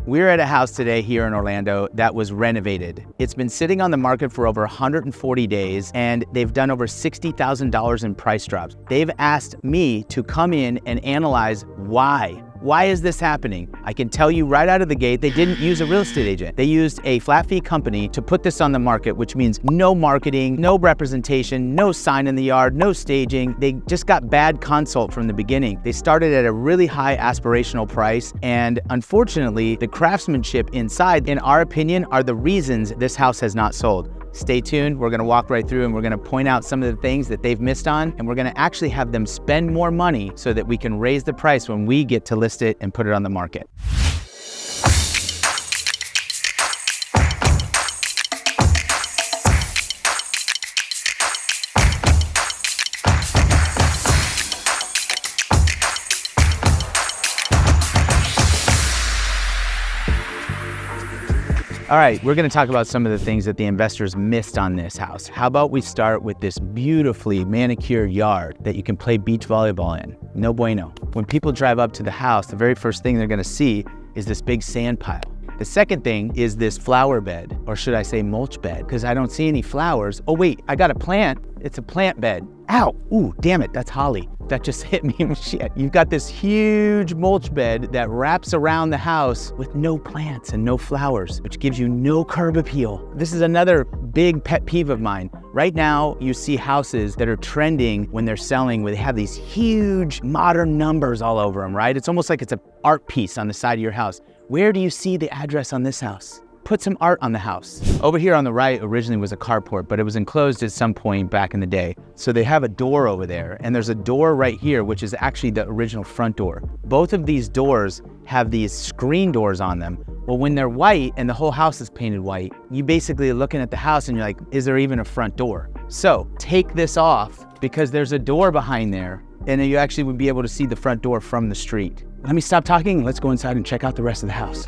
We're at a house today here in Orlando that was renovated. It's been sitting on the market for over 140 days and they've done over $60,000 in price drops. They've asked me to come in and analyze why. Why is this happening? I can tell you right out of the gate, they didn't use a real estate agent. They used a flat fee company to put this on the market, which means no marketing, no representation, no sign in the yard, no staging. They just got bad consult from the beginning. They started at a really high aspirational price, and unfortunately, the craftsmanship inside, in our opinion, are the reasons this house has not sold. Stay tuned, we're gonna walk right through and we're gonna point out some of the things that they've missed on, and we're gonna actually have them spend more money so that we can raise the price when we get to list it and put it on the market. All right, we're gonna talk about some of the things that the investors missed on this house. How about we start with this beautifully manicured yard that you can play beach volleyball in? No bueno. When people drive up to the house, the very first thing they're gonna see is this big sand pile. The second thing is this flower bed, or should I say mulch bed, because I don't see any flowers. Oh wait, I got a plant. It's a plant bed. Ow, ooh, damn it, that's holly. That just hit me, shit. You've got this huge mulch bed that wraps around the house with no plants and no flowers, which gives you no curb appeal. This is another big pet peeve of mine. Right now, you see houses that are trending when they're selling, where they have these huge modern numbers all over them, right? It's almost like it's an art piece on the side of your house. Where do you see the address on this house? Put some art on the house. Over here on the right originally was a carport, but it was enclosed at some point back in the day. So they have a door over there, and there's a door right here, which is actually the original front door. Both of these doors have these screen doors on them. Well, when they're white and the whole house is painted white, you basically are looking at the house and you're like, is there even a front door? So take this off, because there's a door behind there, and you actually would be able to see the front door from the street. Let me stop talking, let's go inside and check out the rest of the house.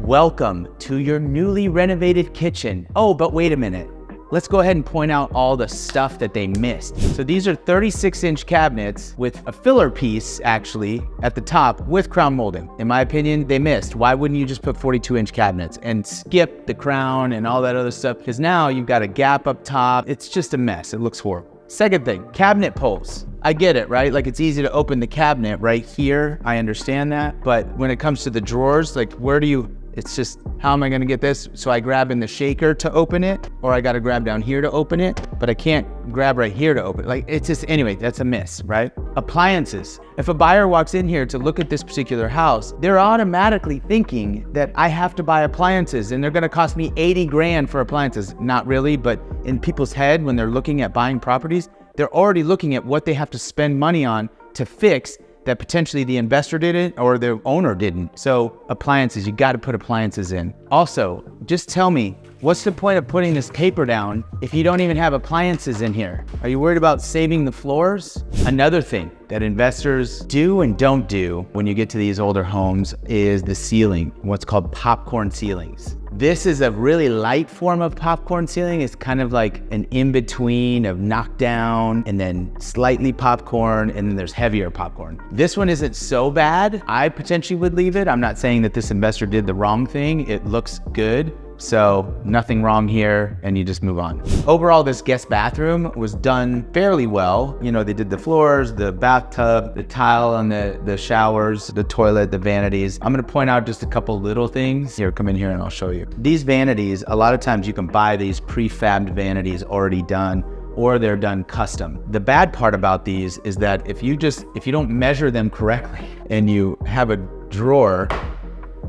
Welcome to your newly renovated kitchen. Oh, but wait a minute. Let's go ahead and point out all the stuff that they missed. So these are 36-inch cabinets with a filler piece, actually, at the top with crown molding. In my opinion, they missed. Why wouldn't you just put 42-inch cabinets and skip the crown and all that other stuff? Because now you've got a gap up top. It's just a mess. It looks horrible. Second thing, cabinet pulls. I get it, right? Like, it's easy to open the cabinet right here. I understand that. But when it comes to the drawers, like, where do you... It's just, how am I gonna get this? So I grab in the shaker to open it, or I gotta grab down here to open it, but I can't grab right here to open it. Like, it's just, anyway, that's a miss, right? Appliances. If a buyer walks in here to look at this particular house, they're automatically thinking that I have to buy appliances and they're gonna cost me 80 grand for appliances. Not really, but in people's head, when they're looking at buying properties, they're already looking at what they have to spend money on to fix that potentially the investor didn't or the owner didn't. So appliances, you gotta put appliances in. Also, just tell me, what's the point of putting this paper down if you don't even have appliances in here? Are you worried about saving the floors? Another thing that investors do and don't do when you get to these older homes is the ceiling, what's called popcorn ceilings. This is a really light form of popcorn ceiling. It's kind of like an in-between of knockdown and then slightly popcorn, and then there's heavier popcorn. This one isn't so bad. I potentially would leave it. I'm not saying that this investor did the wrong thing. It looks good. So nothing wrong here, and you just move on. Overall, this guest bathroom was done fairly well. You know, they did the floors, the bathtub, the tile on the showers, the toilet, the vanities. I'm gonna point out just a couple little things. Here, come in here and I'll show you. These vanities, a lot of times you can buy these prefabbed vanities already done, or they're done custom. The bad part about these is that if you don't measure them correctly and you have a drawer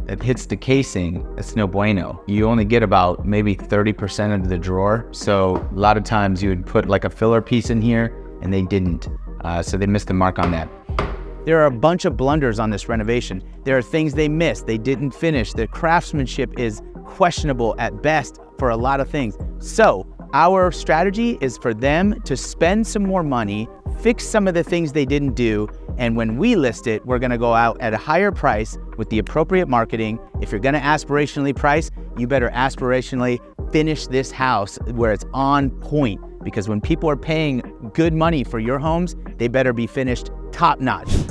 that hits the casing, it's no bueno. You only get about maybe 30% of the drawer. So a lot of times you would put like a filler piece in here and they didn't. So they missed the mark on that. There are a bunch of blunders on this renovation. There are things they missed, they didn't finish. The craftsmanship is questionable at best for a lot of things. So our strategy is for them to spend some more money, fix some of the things they didn't do, and when we list it, we're gonna go out at a higher price with the appropriate marketing. If you're gonna aspirationally price, you better aspirationally finish this house where it's on point, because when people are paying good money for your homes, They better be finished top notch.